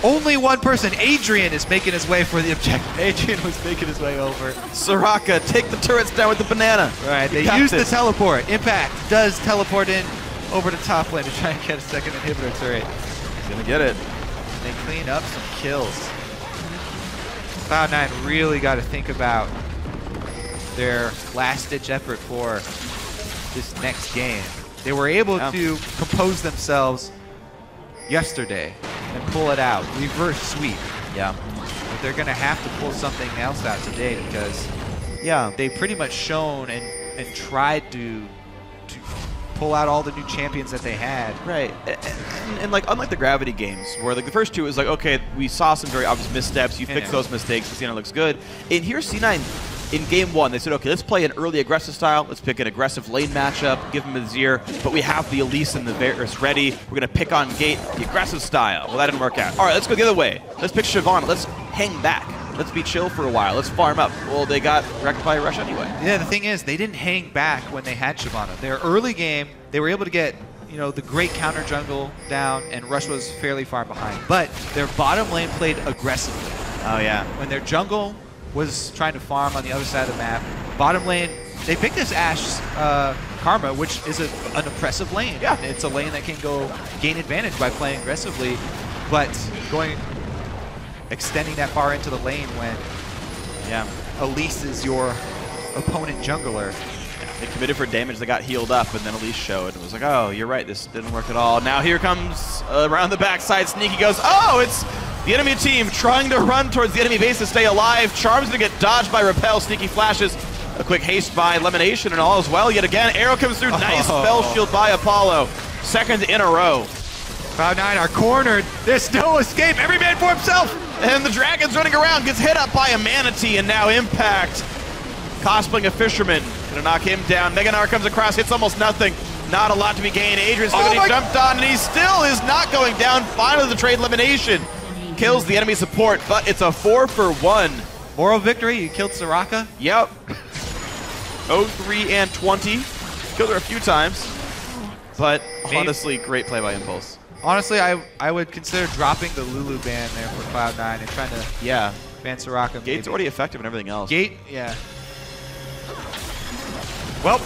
Only one person, Adrian, is making his way for the objective. Adrian was making his way over. Soraka, take the turrets down with the banana. Right, they use the teleport. Impact does teleport in over to top lane to try and get a second inhibitor turret. He's going to get it. They clean up some kills. Cloud9 really got to think about their last-ditch effort for this next game. They were able to compose themselves yesterday and pull it out. Reverse sweep. Yeah. But they're going to have to pull something else out today because they've pretty much shown and tried to pull out all the new champions that they had. Right. And like, unlike the Gravity games, where like the first two was like, okay, we saw some very obvious missteps, you fix those mistakes, C9 looks good. And here C9, in game one, they said, okay, let's play an early aggressive style, let's pick an aggressive lane matchup, give them a Azir, but we have the Elise and the Varus ready, we're going to pick on Gate, the aggressive style. Well, that didn't work out. All right, let's go the other way. Let's pick Shyvana, let's hang back. Let's be chill for a while. Let's farm up. Well, they got wrecked by a rush anyway. Yeah, the thing is, they didn't hang back when they had Shyvana. Their early game, they were able to get, the great counter jungle down, and Rush was fairly far behind. But their bottom lane played aggressively. Oh, yeah. When their jungle was trying to farm on the other side of the map, bottom lane, they picked this Ashe Karma, which is an oppressive lane. Yeah. It's a lane that can gain advantage by playing aggressively, but extending that far into the lane when Elise is your opponent jungler. Yeah, they committed for damage, they got healed up, and then Elise showed and was like, oh, you're right, this didn't work at all. Now here comes around the backside, Sneaky goes, oh, it's the enemy team trying to run towards the enemy base to stay alive. Charm's gonna get dodged by Repel, Sneaky flashes. A quick haste by Elimination and all as well. Yet again, Arrow comes through, nice spell shield by Apollo. Second in a row. Cloud9 are cornered, there's no escape, every man for himself! And the Dragon's running around, gets hit up by a Manatee, and now Impact cosplaying a fisherman. Gonna knock him down. Meganar comes across, hits almost nothing. Not a lot to be gained. Adrian's still getting jumped on, and he still is not going down. Finally, the trade elimination kills the enemy support, but it's a 4-for-1. Moral victory, you killed Soraka? Yep. 0-3 and 20. Killed her a few times, but honestly, great play by Impulse. Honestly, I would consider dropping the Lulu ban there for Cloud9 and trying to ban Soraka. Gate's already effective and everything else. Gate, yeah. Well,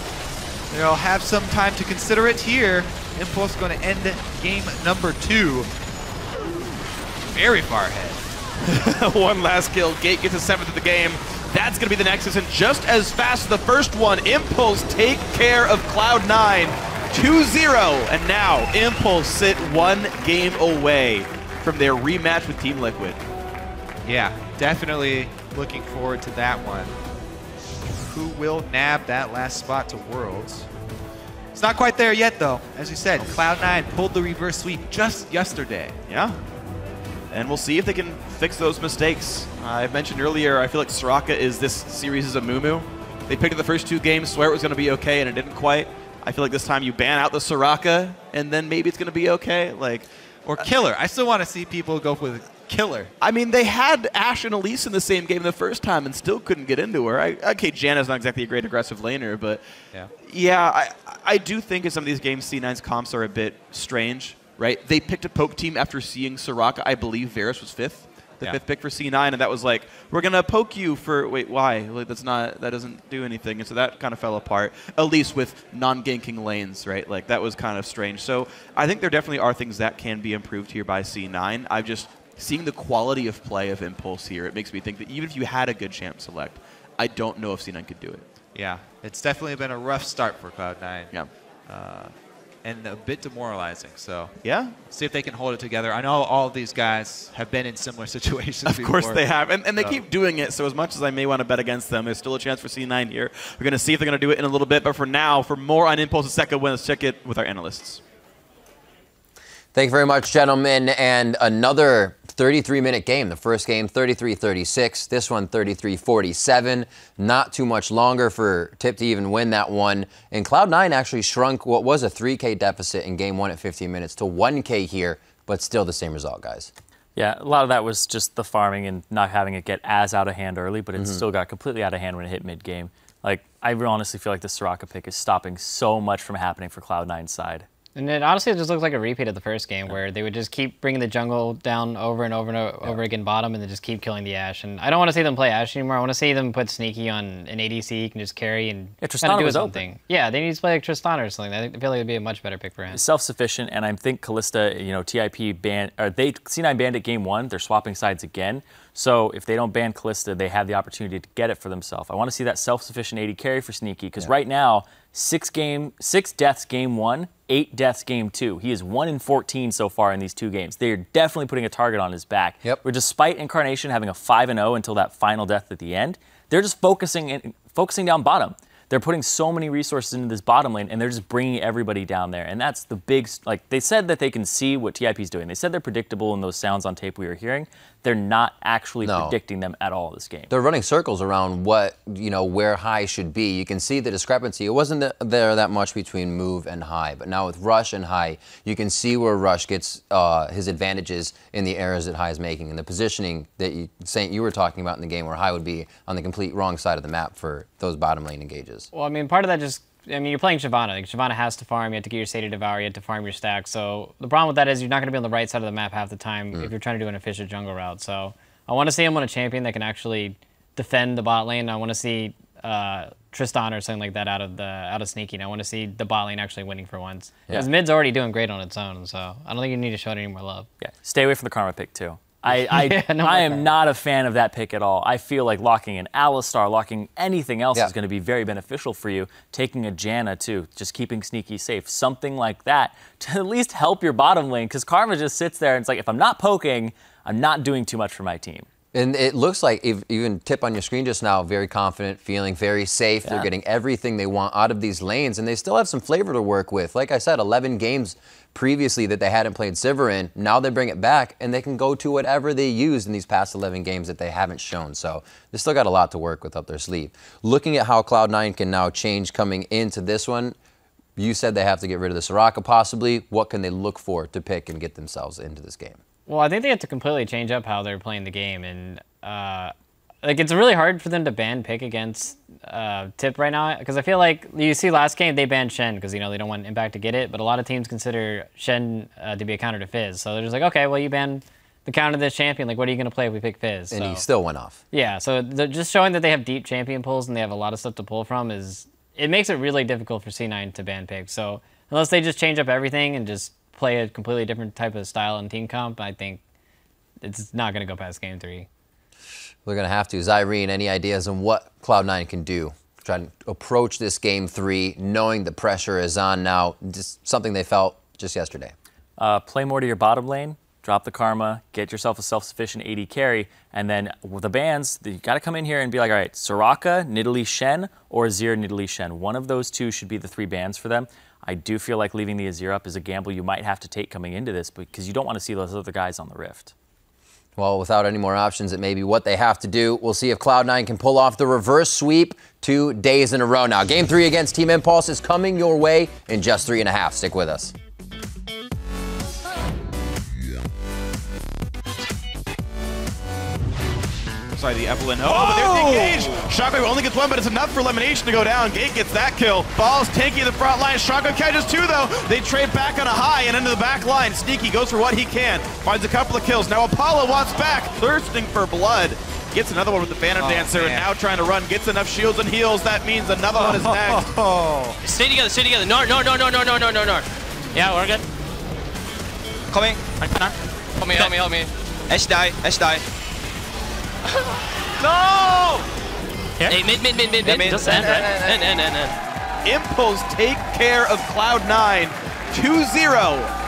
they'll have some time to consider it here. Impulse going to end game number 2. Very far ahead. One last kill. Gate gets a 7th of the game. That's going to be the Nexus, and just as fast as the first one, Impulse take care of Cloud9. 2-0, and now Impulse sit 1 game away from their rematch with Team Liquid. Yeah, definitely looking forward to that one. Who will nab that last spot to Worlds? It's not quite there yet, though. As you said, Cloud9 pulled the reverse sweep just yesterday. Yeah. And we'll see if they can fix those mistakes. I mentioned earlier, I feel like Soraka is this series' Amumu. They picked up the first 2 games, swear it was going to be okay, and it didn't quite. I feel like this time you ban out the Soraka, and then maybe it's going to be okay. Or Killer. I still want to see people go with Killer. I mean, they had Ashe and Elise in the same game the first time and still couldn't get into her. Okay, Janna's not exactly a great aggressive laner, but yeah, I do think in some of these games, C9's comps are a bit strange, right? They picked a poke team after seeing Soraka. I believe Varus was 5th. The 5th pick for C9, and that was like, we're going to poke you for, wait, why? Like, that doesn't do anything. And so that kind of fell apart, at least with non-ganking lanes, right? Like, that was kind of strange. So I think there definitely are things that can be improved here by C9. I've just, seeing the quality of play of Impulse here, it makes me think that even if you had a good champ select, I don't know if C9 could do it. Yeah, it's definitely been a rough start for Cloud9. Yeah. And a bit demoralizing. So yeah, see if they can hold it together. I know all of these guys have been in similar situations Of before. course they have, and they keep doing it, so as much as I may want to bet against them, there's still a chance for C9 here. We're going to see if they're going to do it in a little bit, but for now, for more on Impulse's second win, let's check it with our analysts. Thank you very much, gentlemen. And another 33-minute game. The first game, 33-36. This one, 33-47. Not too much longer for Tip to even win that one. And Cloud9 actually shrunk what was a 3K deficit in game 1 at 15 minutes to 1K here, but still the same result, guys. Yeah, a lot of that was just the farming and not having it get as out of hand early, but it still got completely out of hand when it hit mid-game. Like, I honestly feel like the Soraka pick is stopping so much from happening for Cloud9's side. And it honestly just looks like a repeat of the first game where they would just keep bringing the jungle down over and over again bottom and then just keep killing the Ashe. And I don't want to see them play Ashe anymore. I want to see them put Sneaky on an ADC who can just carry and Tristana do was something. Open. Yeah, they need to play like Tristana or something. I feel like it would be a much better pick for him. Self-sufficient, and I think Kalista, TIP banned, or C9 banned at game 1. They're swapping sides again. So if they don't ban Kalista, they have the opportunity to get it for themselves. I want to see that self-sufficient AD carry for Sneaky, because right now, 6 deaths game 1, 8 deaths game 2. He is 1 in 14 so far in these 2 games. They are definitely putting a target on his back. Where despite Incarnation having a 5-0 until that final death at the end, they're just focusing down bottom. They're putting so many resources into this bottom lane, and they're just bringing everybody down there. And that's the big, like, they said that they can see what TIP's doing. They said they're predictable in those sounds on tape we were hearing. They're not actually predicting them at all this game. They're running circles around what, where high should be. You can see the discrepancy. It wasn't there that much between move and high, but now with rush and high, you can see where rush gets his advantages in the errors that high is making, and the positioning that Saint, you were talking about in the game where high would be on the complete wrong side of the map for those bottom lane engages. Well, I mean, part of that just, you're playing Shyvana. Like, Shyvana has to farm. You have to get your State of Devour. You have to farm your stack. So the problem with that is you're not going to be on the right side of the map half the time if you're trying to do an efficient jungle route. So I want to see him on a champion that can actually defend the bot lane. I want to see Tristan or something like that out of Sneaky. And I want to see the bot lane actually winning for once. Because mid's already doing great on its own. So I don't think you need to show it any more love. Yeah, stay away from the Karma pick too. I am not a fan of that pick at all. I feel like locking an Alistar, locking anything else is going to be very beneficial for you. Taking a Janna too, just keeping Sneaky safe. Something like that to at least help your bottom lane, because Karma just sits there and it's like, if I'm not poking, I'm not doing too much for my team. And it looks like, even Tip on your screen just now, very confident, feeling very safe. They're getting everything they want out of these lanes, and they still have some flavor to work with. Like I said, 11 games previously that they hadn't played Sivir in. Now they bring it back, and they can go to whatever they used in these past 11 games that they haven't shown. So they still got a lot to work with up their sleeve. Looking at how Cloud9 can now change coming into this one, You said they have to get rid of the Soraka possibly. What can they look for to pick and get themselves into this game? Well, I think they have to completely change up how they're playing the game, and like it's really hard for them to ban pick against Tip right now, because I feel like you see last game they banned Shen because they don't want Impact to get it, but a lot of teams consider Shen to be a counter to Fizz, so they're just like, okay, well you ban the counter to this champion, like what are you going to play if we pick Fizz? And he still went off. Yeah, so just showing that they have deep champion pools and they have a lot of stuff to pull from it makes it really difficult for C9 to ban pick. So unless they just change up everything and just play a completely different type of style in team comp, I think it's not going to go past game 3. We're going to have to. Zyrene, any ideas on what Cloud9 can do? Try to approach this game 3, knowing the pressure is on now, just something they felt just yesterday. Play more to your bottom lane, drop the Karma, get yourself a self-sufficient AD carry, and then with the bans, you got to come in here and be like, all right, Soraka, Nidalee Shen, or Azir, Nidalee Shen. One of those two should be the 3 bans for them. I do feel like leaving the Azir up is a gamble you might have to take coming into this because you don't want to see those other guys on the Rift. Well, without any more options, it may be what they have to do. We'll see if Cloud9 can pull off the reverse sweep 2 days in a row now. Game 3 against Team Impulse is coming your way in just 3.5. Stick with us. Sorry, the Evelyn. Oh, but there's the engage. Shockwave only gets 1, but it's enough for Elimination to go down. Gate gets that kill. Ball's tanky in the front line. Shockwave catches 2, though. They trade back on a high and into the back line. Sneaky goes for what he can. Finds a couple of kills. Now Apollo wants back. Thirsting for blood. Gets another one with the Phantom Dancer, and now trying to run. Gets enough shields and heals. That means another one is next. Stay together, stay together. No. Yeah, we're good. Coming. Help me. Ash die. No! Here? Hey, mid. Yeah, mid. Just end, right? End. Impulse take care of Cloud9. 2-0.